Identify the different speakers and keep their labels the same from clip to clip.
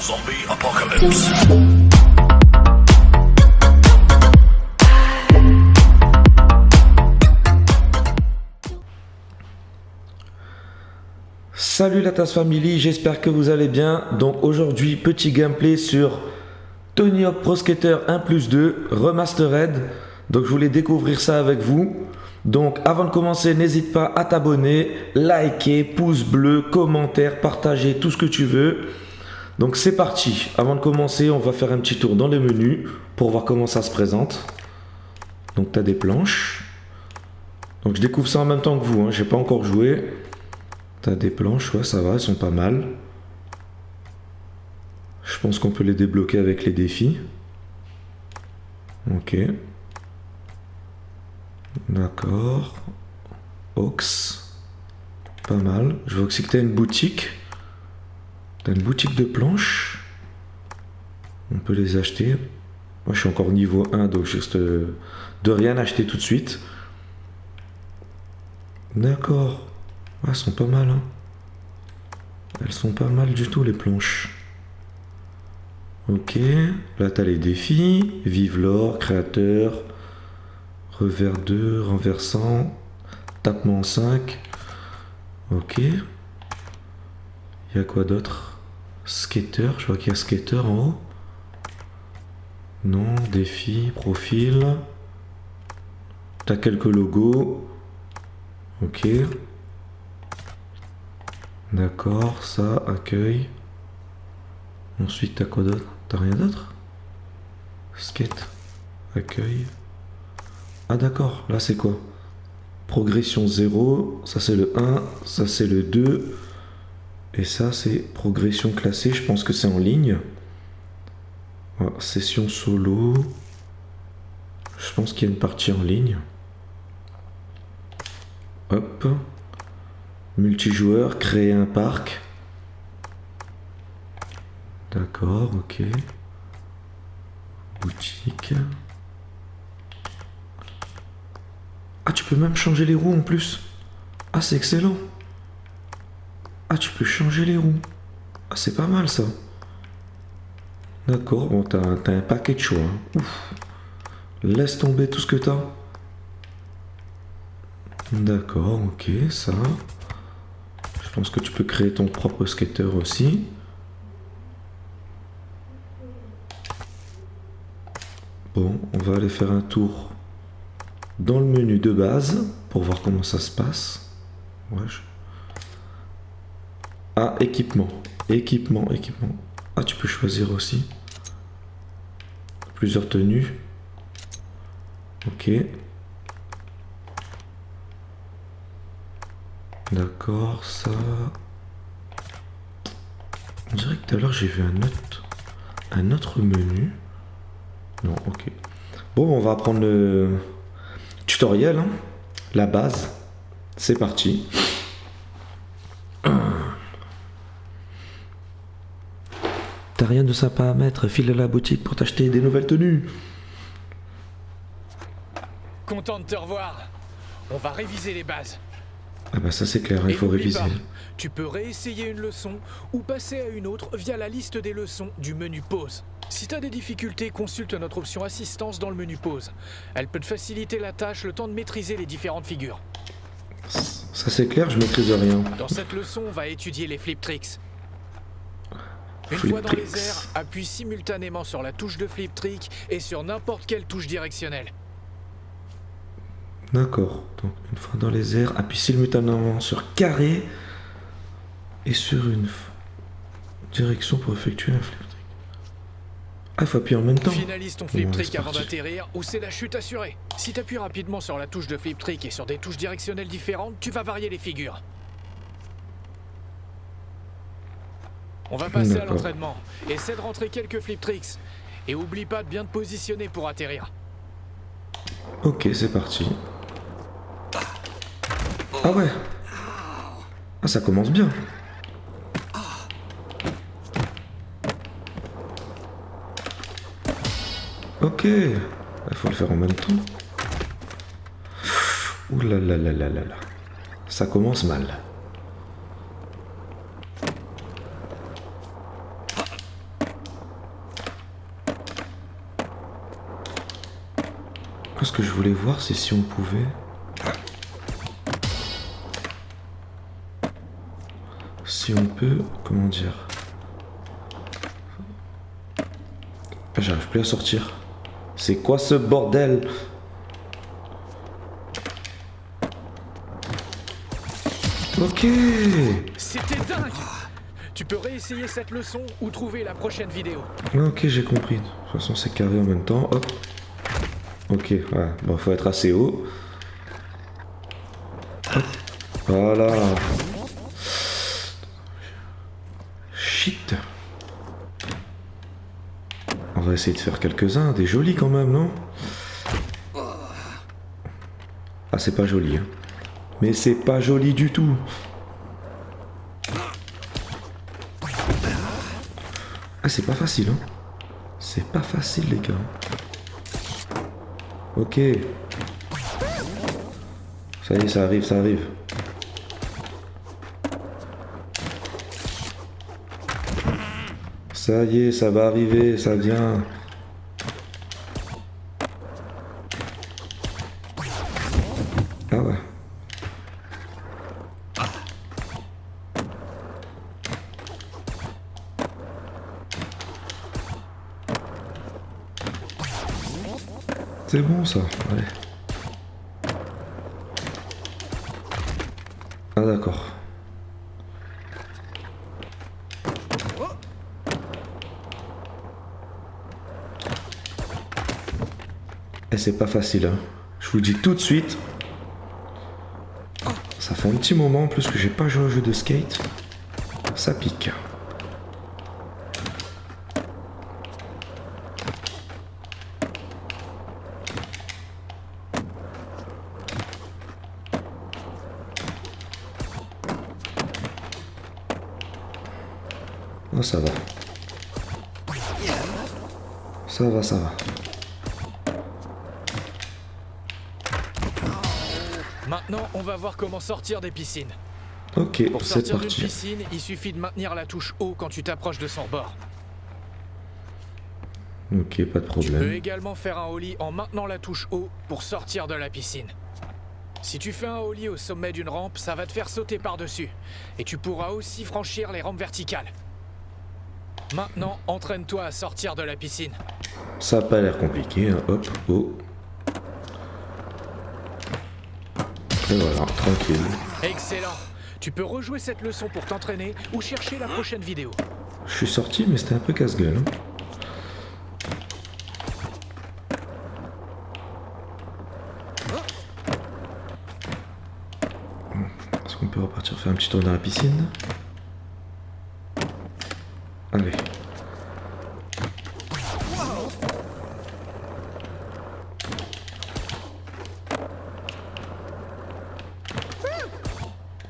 Speaker 1: Zombie Apocalypse.
Speaker 2: Salut la Tasse Family, j'espère que vous allez bien. Donc aujourd'hui, petit gameplay sur Tony Hawk Pro Skater 1+2 Remastered. Donc je voulais découvrir ça avec vous. Donc avant de commencer, n'hésite pas à t'abonner, liker, pouce bleu, commentaire, partager, tout ce que tu veux. Donc c'est parti. Avant de commencer, on va faire un petit tour dans les menus pour voir comment ça se présente. Donc tu as des planches. Donc je découvre ça en même temps que vous, hein. J'ai pas encore joué. T'as des planches, ouais, ça va, elles sont pas mal. Je pense qu'on peut les débloquer avec les défis. Ok. D'accord. Ox. Pas mal. Je vois aussi que t'as une boutique. T'as une boutique de planches. On peut les acheter. Moi, je suis encore niveau 1, donc juste de rien acheter tout de suite. D'accord. Ah, elles sont pas mal, hein. Elles sont pas mal du tout, les planches. Ok. Là, t'as les défis. Vive l'or, créateur. Revers 2, renversant. Tapement en 5. Ok. Il y a quoi d'autre? Skater. Je vois qu'il y a skater en haut. Non, défi, profil. T'as quelques logos. Ok. D'accord, ça, accueil. Ensuite, t'as quoi d'autre? T'as rien d'autre? Skate, accueil. Ah d'accord, là c'est quoi? Progression 0, ça c'est le 1, ça c'est le 2. Et ça c'est progression classée, je pense que c'est en ligne. Voilà, session solo. Je pense qu'il y a une partie en ligne. Hop. Multijoueur, créer un parc. D'accord, ok. Boutique. Ah, tu peux même changer les roues en plus. Ah, c'est excellent. Ah, tu peux changer les roues. Ah, c'est pas mal ça. D'accord, bon, t'as un paquet de choix, hein. Ouf. Laisse tomber tout ce que t'as. D'accord, ok, ça. Je pense que tu peux créer ton propre skater aussi. Bon, on va aller faire un tour dans le menu de base pour voir comment ça se passe. Ouais, Ah, équipement. Équipement, équipement. Ah, tu peux choisir aussi. Plusieurs tenues. Ok. D'accord, ça... On dirait que tout à l'heure j'ai vu un autre menu. Non, ok. Bon, on va apprendre le tutoriel, hein. La base. C'est parti. T'as rien de sympa à mettre, file à la boutique pour t'acheter des nouvelles tenues.
Speaker 3: Content de te revoir. On va réviser les bases.
Speaker 2: Ah bah ça c'est clair, il
Speaker 3: Et
Speaker 2: faut
Speaker 3: n'oublie
Speaker 2: réviser.
Speaker 3: pas, tu peux réessayer une leçon ou passer à une autre via la liste des leçons du menu pause. Si t'as des difficultés, consulte notre option assistance dans le menu pause. Elle peut te faciliter la tâche le temps de maîtriser les différentes figures.
Speaker 2: Ça c'est clair, je maîtrise rien.
Speaker 3: Dans cette leçon, on va étudier les flip tricks. Une
Speaker 2: Flip
Speaker 3: fois dans
Speaker 2: tricks.
Speaker 3: les airs, appuie simultanément sur la touche de flip trick et sur n'importe quelle touche directionnelle.
Speaker 2: D'accord, donc une fois dans les airs, appuie simultanément sur carré et sur une direction pour effectuer un flip trick. Ah, il faut appuyer en même temps.
Speaker 3: Finalise ton flip
Speaker 2: Bon,
Speaker 3: trick
Speaker 2: c'est
Speaker 3: avant
Speaker 2: parti.
Speaker 3: d'atterrir ou c'est la chute assurée. Si tu appuies rapidement sur la touche de flip trick et sur des touches directionnelles différentes, tu vas varier les figures. On va passer à
Speaker 2: D'accord.
Speaker 3: l'entraînement. Essaie de rentrer quelques flip tricks. Et oublie pas de bien te positionner pour atterrir.
Speaker 2: Ok, c'est parti. Ah ouais. Ah, ça commence bien. Ok. Il faut le faire en même temps. Ouh là là là là là là. Ça commence mal. Après, ce que je voulais voir, c'est si on pouvait... Si on peut... Comment dire... Ah, j'arrive plus à sortir. C'est quoi ce bordel? Ok.
Speaker 3: C'était dingue! Tu peux réessayer cette leçon ou trouver la prochaine vidéo.
Speaker 2: Ok, j'ai compris. De toute façon, c'est carré en même temps. Hop. Ok, ouais. Bon, faut être assez haut. Hop. Voilà. Shit. On va essayer de faire quelques-uns. Des jolis quand même, non? Ah, c'est pas joli, hein. Mais c'est pas joli du tout. Ah, c'est pas facile, hein. C'est pas facile, les gars. Ok. Ça y est, ça arrive, ça arrive. Ça y est, ça va arriver, ça vient. Ah ouais. C'est bon ça, allez. Ah d'accord. Et c'est pas facile, hein. Je vous le dis tout de suite. Ça fait un petit moment en plus que j'ai pas joué au jeu de skate. Ça pique. Oh, ça va. Ça va, ça va.
Speaker 3: Maintenant, on va voir comment sortir des piscines.
Speaker 2: Ok,
Speaker 3: Pour
Speaker 2: c'est
Speaker 3: sortir d'une
Speaker 2: parti.
Speaker 3: piscine, il suffit de maintenir la touche haut quand tu t'approches de son bord.
Speaker 2: Ok, pas de
Speaker 3: Tu peux
Speaker 2: problème.
Speaker 3: également faire un ollie en maintenant la touche haut pour sortir de la piscine. Si tu fais un ollie au sommet d'une rampe, ça va te faire sauter par-dessus. Et tu pourras aussi franchir les rampes verticales. Maintenant, entraîne-toi à sortir de la piscine.
Speaker 2: Ça a pas l'air compliqué, hein. Hop, oh. Et voilà, tranquille.
Speaker 3: Excellent. Tu peux rejouer cette leçon pour t'entraîner ou chercher la prochaine vidéo.
Speaker 2: Je suis sorti, mais c'était un peu casse-gueule, hein. Est-ce qu'on peut repartir faire un petit tour dans la piscine? Allez.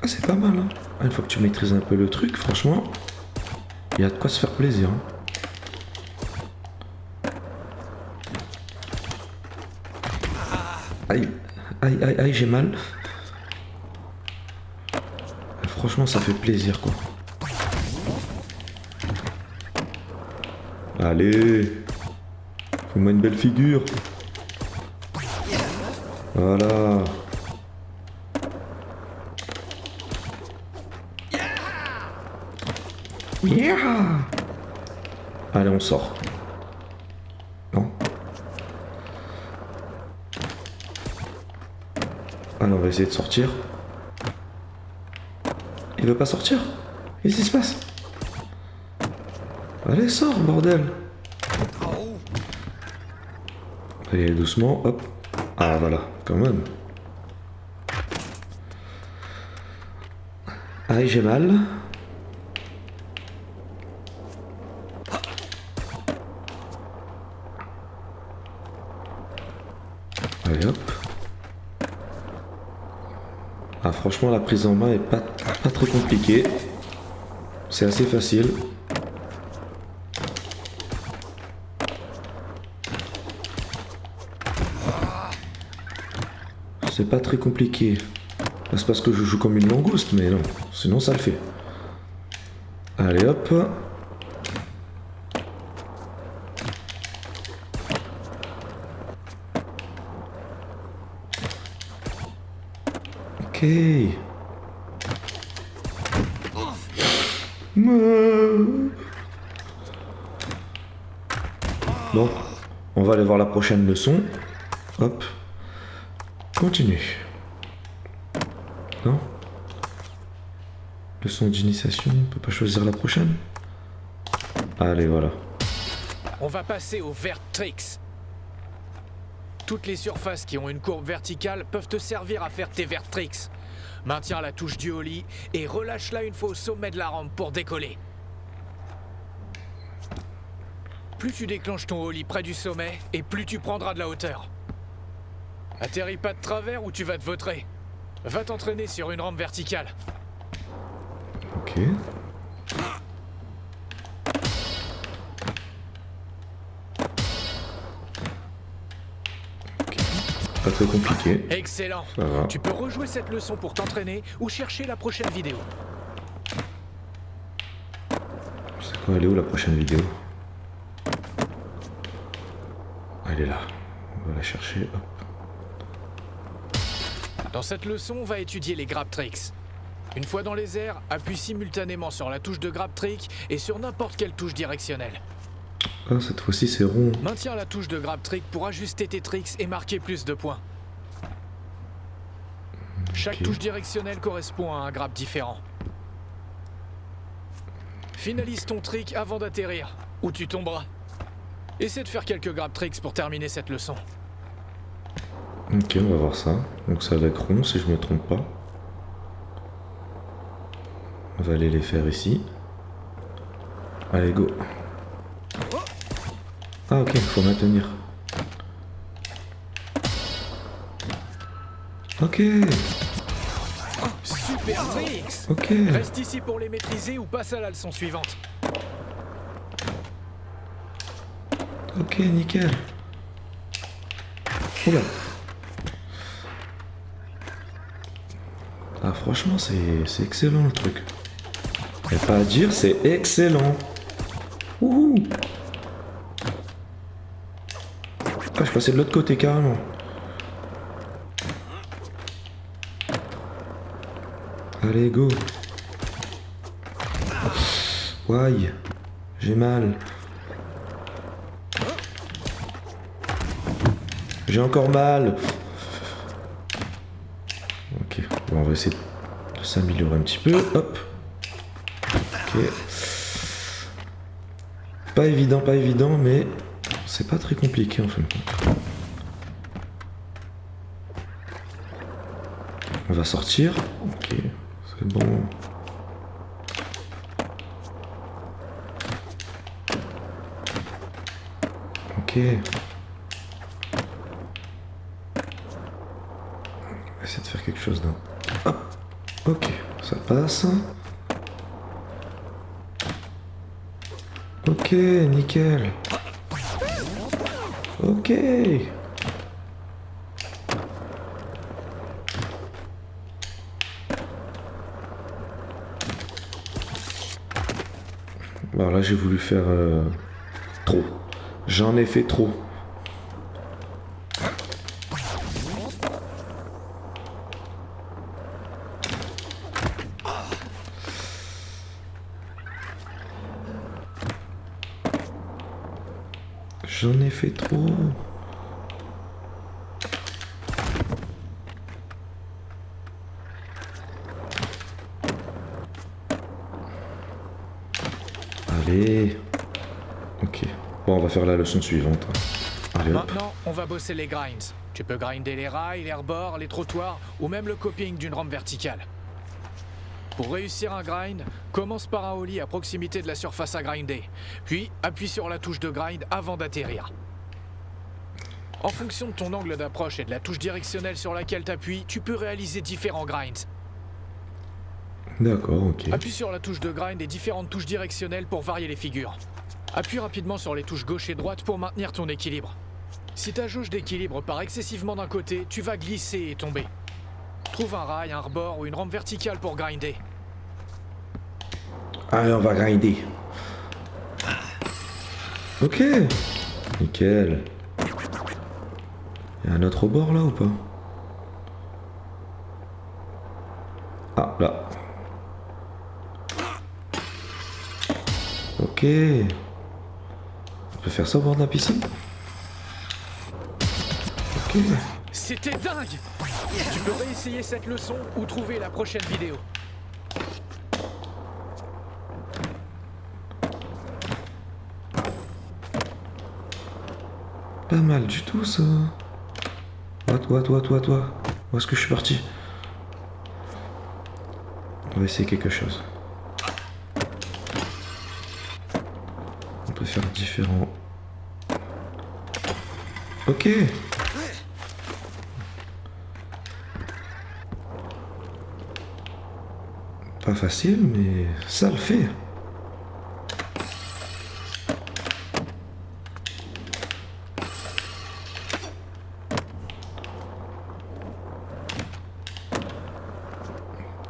Speaker 2: Ah, c'est pas mal, hein. Une fois que tu maîtrises un peu le truc, franchement, il y a de quoi se faire plaisir, hein. Aïe, aïe, aïe, aïe, j'ai mal. Franchement, ça fait plaisir, quoi. Allez, fais-moi une belle figure. Voilà. Yeah. Allez, on sort. Non. Alors, on va essayer de sortir. Il veut pas sortir? Qu'est-ce qui se passe? Allez, sors, bordel! Allez, doucement, hop. Ah, voilà, quand même. Aïe, j'ai mal. Allez, hop. Ah, franchement, la prise en main est pas très compliquée. C'est assez facile. C'est pas très compliqué. C'est parce que je joue comme une langouste, mais non. Sinon, ça le fait. Allez, hop. Ok. Bon, on va aller voir la prochaine leçon. Hop. Continue. Non? Leçon d'initiation, on peut pas choisir la prochaine? Allez, voilà.
Speaker 3: On va passer au vert tricks. Toutes les surfaces qui ont une courbe verticale peuvent te servir à faire tes vert tricks. Maintiens la touche du ollie et relâche-la une fois au sommet de la rampe pour décoller. Plus tu déclenches ton ollie près du sommet, et plus tu prendras de la hauteur. Atterris pas de travers ou tu vas te vautrer. Va t'entraîner sur une rampe verticale.
Speaker 2: Ok. Pas très compliqué.
Speaker 3: Excellent.
Speaker 2: Ça va.
Speaker 3: Tu peux rejouer cette leçon pour t'entraîner ou chercher la prochaine vidéo.
Speaker 2: C'est quoi, elle est où la prochaine vidéo? Elle est là. On va la chercher. Hop.
Speaker 3: Dans cette leçon, on va étudier les grab tricks. Une fois dans les airs, appuie simultanément sur la touche de grab trick et sur n'importe quelle touche directionnelle.
Speaker 2: Ah, cette fois-ci c'est rond.
Speaker 3: Maintiens la touche de grab trick pour ajuster tes tricks et marquer plus de points. Chaque touche directionnelle correspond à un grab différent. Finalise ton trick avant d'atterrir, ou tu tomberas. Essaie de faire quelques grab tricks pour terminer cette leçon.
Speaker 2: Ok, on va voir ça. Donc ça va être rond si je me trompe pas. On va aller les faire ici. Allez, go. Ah ok, faut maintenir. Ok,
Speaker 3: Super tricks!
Speaker 2: ok.
Speaker 3: Reste ici pour les maîtriser ou passe à la leçon suivante.
Speaker 2: Ok, nickel. Oula. Ah franchement c'est excellent le truc. Y a pas à dire, c'est excellent. Wouhou. Ah, je passais de l'autre côté carrément. Allez, go. Why? J'ai mal. J'ai encore mal. Ok, bon, on va essayer de s'améliorer un petit peu. Hop. Ok. Pas évident, mais c'est pas très compliqué en fin de compte. On va sortir. Ok, c'est bon. Ok. On va essayer de faire quelque chose d'un... Hop. Ok, ça passe. Ok, nickel. Ok. Alors là, j'ai voulu faire trop. J'en ai fait trop. J'en ai fait trop. Allez. Ok. Bon, on va faire la leçon suivante. Allez, hop.
Speaker 3: Maintenant, on va bosser les grinds. Tu peux grinder les rails, les rebords, les trottoirs ou même le coping d'une rampe verticale. Pour réussir un grind, commence par un ollie à proximité de la surface à grinder, puis appuie sur la touche de grind avant d'atterrir. En fonction de ton angle d'approche et de la touche directionnelle sur laquelle t'appuies, tu peux réaliser différents grinds.
Speaker 2: D'accord, ok.
Speaker 3: Appuie sur la touche de grind et différentes touches directionnelles pour varier les figures. Appuie rapidement sur les touches gauche et droite pour maintenir ton équilibre. Si ta jauge d'équilibre part excessivement d'un côté, tu vas glisser et tomber. Trouve un rail, un rebord ou une rampe verticale pour grinder.
Speaker 2: Allez, on va grinder. Ok. Nickel. Il y a un autre rebord là ou pas? Ok. On peut faire ça au bord de la piscine? Ok.
Speaker 3: C'était dingue! Tu peux réessayer cette leçon ou trouver la prochaine vidéo.
Speaker 2: Pas mal du tout ça. Toi. Où est-ce que je suis parti? On va essayer quelque chose. On peut faire différents. Ok. Pas facile, mais ça le fait.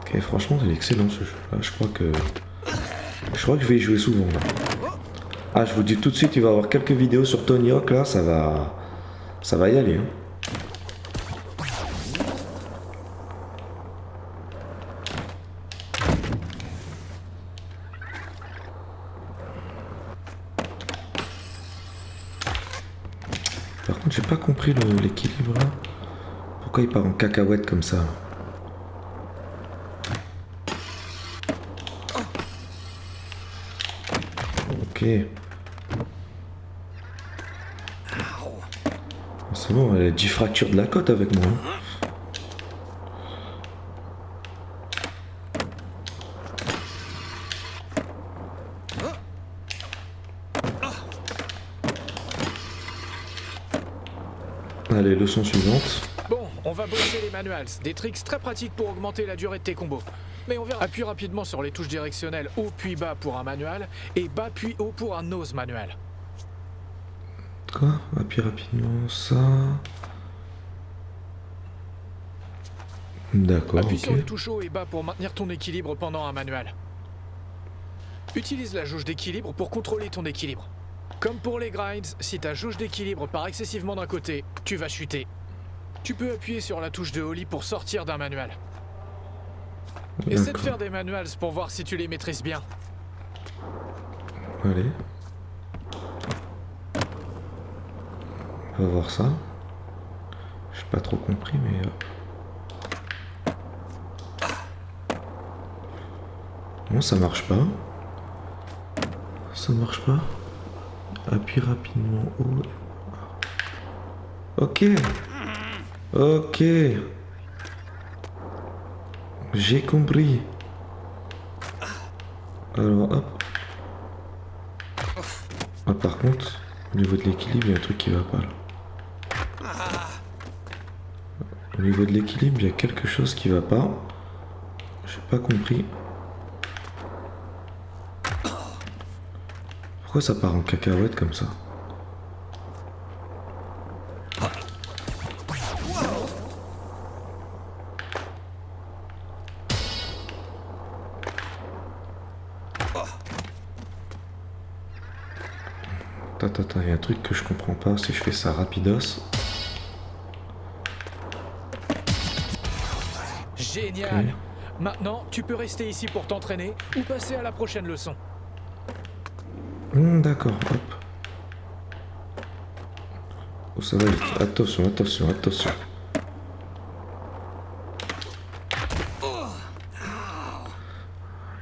Speaker 2: Ok, franchement, il est excellent ce jeu. Là, je crois que je vais y jouer souvent. Là. Ah, je vous dis tout de suite, il va y avoir quelques vidéos sur Tony Hawk là, ça va y aller. Hein. Par contre, j'ai pas compris l'équilibre là. Pourquoi il part en cacahuète comme ça? Ok. C'est bon, elle a 10 fractures de la côte avec moi. Hein. Allez, leçon suivante.
Speaker 3: Bon, on va bosser les manuals, des tricks très pratiques pour augmenter la durée de tes combos. Mais on verra. Appuie rapidement sur les touches directionnelles haut puis bas pour un manual et bas puis haut pour un nose manual.
Speaker 2: Quoi? Appuie rapidement ça. D'accord.
Speaker 3: Appuie
Speaker 2: Ok.
Speaker 3: sur les touches haut et bas pour maintenir ton équilibre pendant un manual. Utilise la jauge d'équilibre pour contrôler ton équilibre. Comme pour les grinds, si ta jauge d'équilibre part excessivement d'un côté, tu vas chuter. Tu peux appuyer sur la touche de Holly pour sortir d'un manual. Essaie de faire des manuals pour voir si tu les maîtrises bien.
Speaker 2: Allez. On va voir ça. J'ai pas trop compris, mais... Non, ça marche pas. Ça marche pas. Appuie rapidement haut. Ok. Ok. J'ai compris. Alors, hop. Ah, par contre, au niveau de l'équilibre, il y a un truc qui va pas là. Au niveau de l'équilibre, il y a quelque chose qui va pas. J'ai pas compris. Pourquoi ça part en cacahuète comme ça? Attends, il y a un truc que je comprends pas si je fais ça rapidos.
Speaker 3: Génial.
Speaker 2: Ok.
Speaker 3: Maintenant, tu peux rester ici pour t'entraîner ou passer à la prochaine leçon.
Speaker 2: D'accord, hop. Oh, ça va vite. Attention.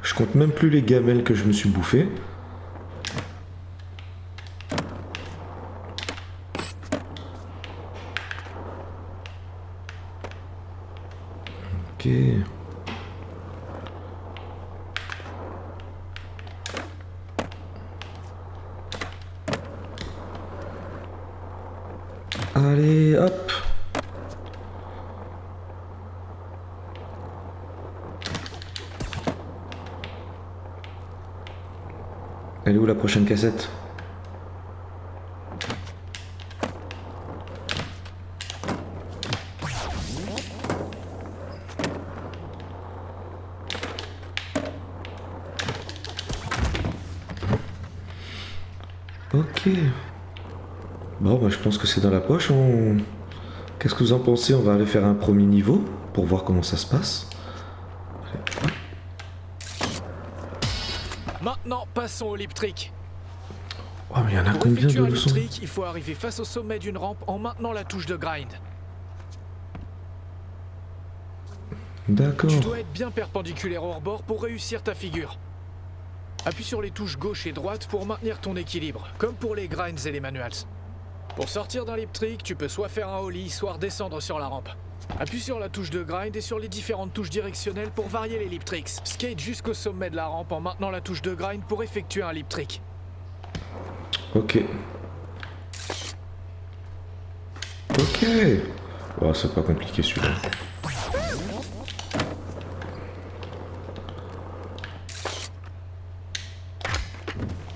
Speaker 2: Je compte même plus les gamelles que je me suis bouffé. Ok. Allez, hop. Elle est où la prochaine cassette? Ok. Bon, bah, je pense que c'est dans la poche. Qu'est-ce que vous en pensez? On va aller faire un premier niveau pour voir comment ça se passe.
Speaker 3: Maintenant, passons au lip trick.
Speaker 2: Oh, mais il y en a
Speaker 3: Pour
Speaker 2: combien
Speaker 3: effectuer
Speaker 2: de
Speaker 3: un loop
Speaker 2: leçons?
Speaker 3: trick, il faut arriver face au sommet d'une rampe en maintenant la touche de grind.
Speaker 2: D'accord.
Speaker 3: Tu dois être bien perpendiculaire au rebord pour réussir ta figure. Appuie sur les touches gauche et droite pour maintenir ton équilibre, comme pour les grinds et les manuals. Pour sortir d'un lip trick, tu peux soit faire un ollie, soit redescendre sur la rampe. Appuie sur la touche de grind et sur les différentes touches directionnelles pour varier les lip tricks. Skate jusqu'au sommet de la rampe en maintenant la touche de grind pour effectuer un lip trick.
Speaker 2: Ok. Ok. Oh, c'est pas compliqué celui-là.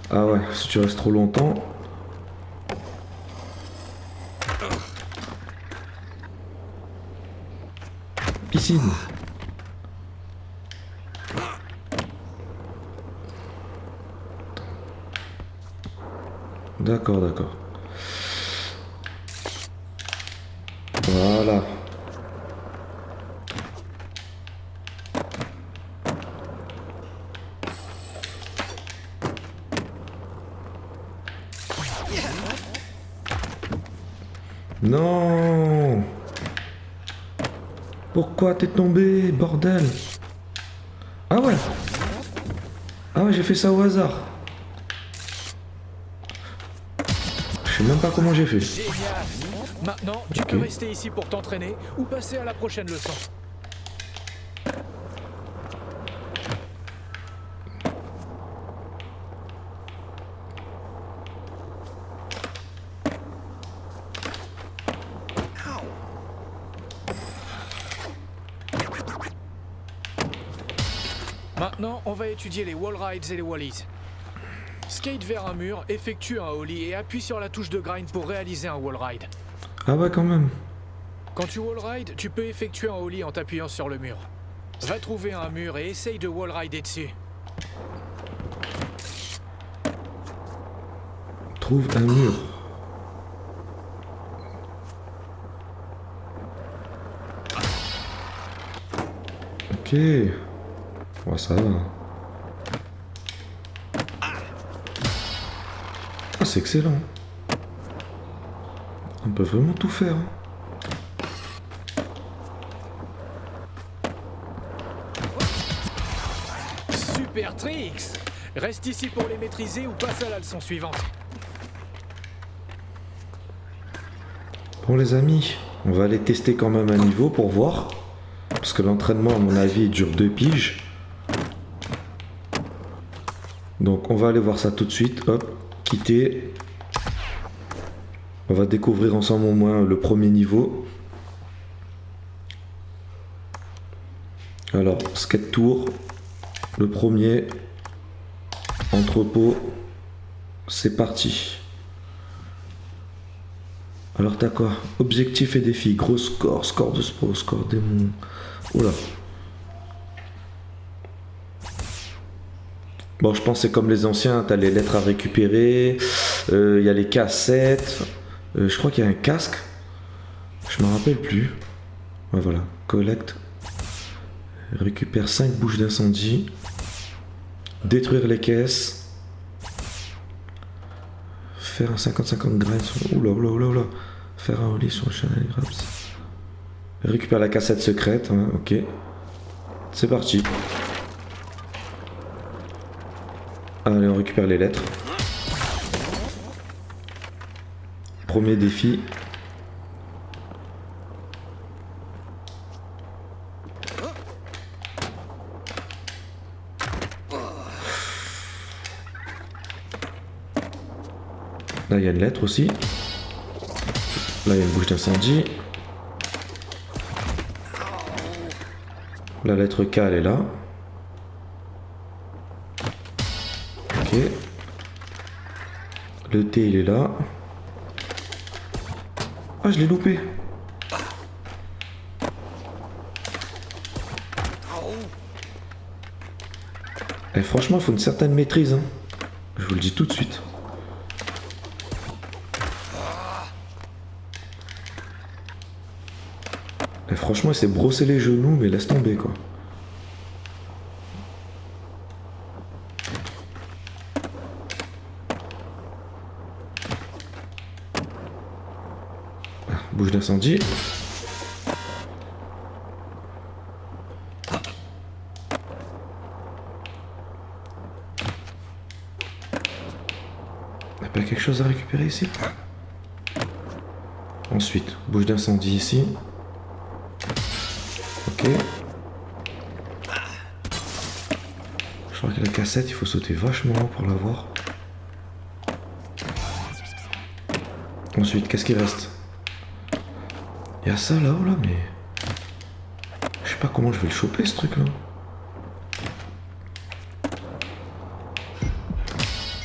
Speaker 2: Ah ouais, si tu restes trop longtemps... Piscine. D'accord, d'accord. Voilà. Non. Pourquoi t'es tombé, bordel? Ah ouais. Ah ouais, j'ai fait ça au hasard. Je sais même pas comment j'ai fait.
Speaker 3: Génial! Maintenant, tu peux rester ici pour t'entraîner ou passer à la prochaine leçon. Maintenant, on va étudier les wall rides et les wallies. Skate vers un mur, effectue un ollie et appuie sur la touche de grind pour réaliser un wall ride.
Speaker 2: Ah ouais, quand même.
Speaker 3: Quand tu wall ride, tu peux effectuer un ollie en t'appuyant sur le mur. Va trouver un mur et essaye de wall rider dessus.
Speaker 2: Trouve un mur. Ok. Ouais, ça va. Ah, c'est excellent. On peut vraiment tout faire. Hein.
Speaker 3: Super tricks! Reste ici pour les maîtriser ou passe à la leçon suivante.
Speaker 2: Bon les amis, on va aller tester quand même un niveau pour voir. Parce que l'entraînement à mon avis il dure 2 piges. Donc on va aller voir ça tout de suite. Hop, quitter. On va découvrir ensemble au moins le premier niveau. Alors, skate tour. Le premier. Entrepôt. C'est parti. Alors t'as quoi? Objectif et défi. Gros score. Score de sport. Score démon. Oula. Bon, je pense que c'est comme les anciens. T'as les lettres à récupérer. Il y a les cassettes. Je crois qu'il y a un casque. Je me rappelle plus. Ouais, voilà. Collecte. Récupère 5 bouches d'incendie. Détruire les caisses. Faire un 50-50 graines sur... Oula, oula, oula, oula. Faire un ollie sur le channel Grabs. Récupère la cassette secrète. Hein, ok. C'est parti. Allez, on récupère les lettres. Premier défi. Là, il y a une lettre aussi. Là, il y a une bouche d'incendie. La lettre K, elle est là. Ok. Le T, il est là. Ah, je l'ai loupé. Et franchement, il faut une certaine maîtrise. Hein. Je vous le dis tout de suite. Et franchement, il s'est brossé les genoux, mais laisse tomber quoi. bouche d'incendie. Y'a pas quelque chose à récupérer ici? Ensuite, bouche d'incendie ici. Ok. Je crois que la cassette, il faut sauter vachement haut pour la voir. Ensuite, qu'est-ce qui reste? Il y a ça là-haut là, mais... Je sais pas comment je vais le choper ce truc là.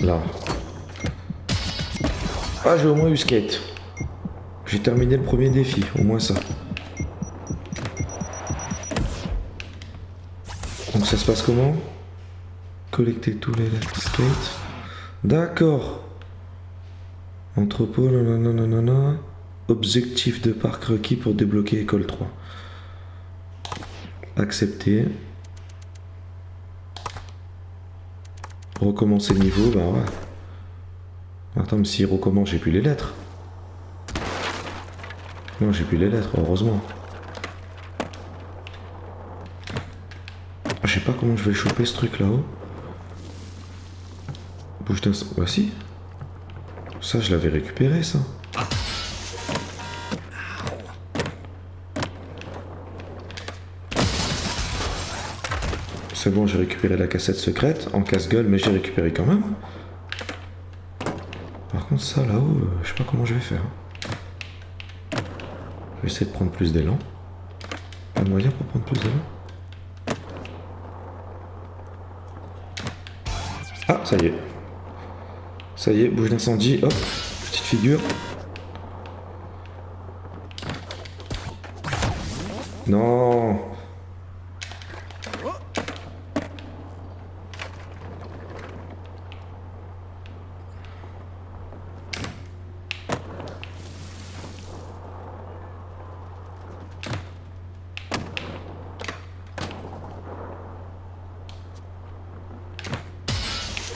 Speaker 2: Là. Ah, j'ai au moins eu skate. J'ai terminé le premier défi, au moins ça. Donc ça se passe comment? Collecter tous les skates. D'accord. Entrepôt, nanana. Objectif de parc requis pour débloquer école 3. Accepter. Recommencer le niveau, bah ouais. Attends, mais s'il recommence, j'ai plus les lettres. Non, j'ai plus les lettres, heureusement. Je sais pas comment je vais choper ce truc là-haut. Bouche d'un... Bah si. Ça, je l'avais récupéré, ça. C'est bon, j'ai récupéré la cassette secrète en casse-gueule, mais j'ai récupéré quand même. Par contre, ça là-haut, je sais pas comment je vais faire. Je vais essayer de prendre plus d'élan. Pas de moyen pour prendre plus d'élan. Ah, ça y est. Ça y est, bouche d'incendie, hop, petite figure. Non.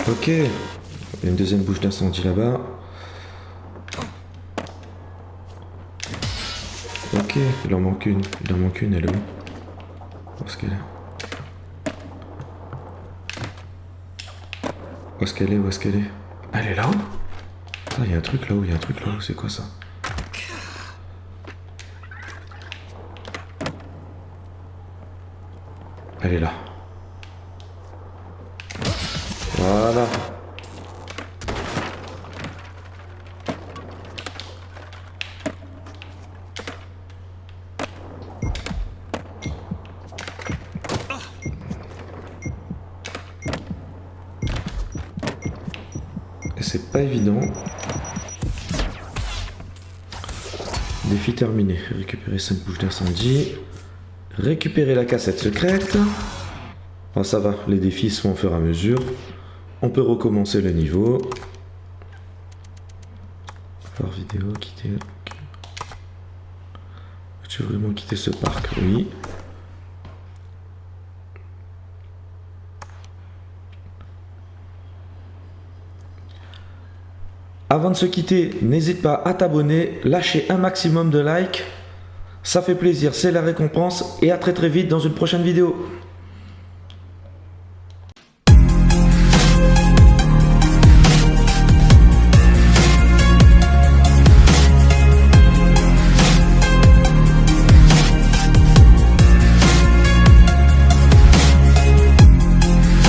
Speaker 2: Ok. Il y a une deuxième bouche d'incendie là-bas. Ok, il en manque une. Il en manque une, elle est où? Où est-ce qu'elle est? Où est-ce qu'elle est? Où est-ce qu'elle est? Elle est là-haut? Ah, il y a un truc là-haut, il y a un truc là-haut, c'est quoi ça? Elle est là. Voilà. Et c'est pas évident. Défi terminé. Récupérer 5 bouches d'incendie. Récupérer la cassette secrète. Ah, ça va, les défis se font au fur et à mesure. On peut recommencer le niveau. Par vidéo, quitter. Okay. Tu veux vraiment quitter ce parc? Oui. Avant de se quitter, n'hésite pas à t'abonner, lâcher un maximum de likes. Ça fait plaisir, c'est la récompense. Et à très très vite dans une prochaine vidéo.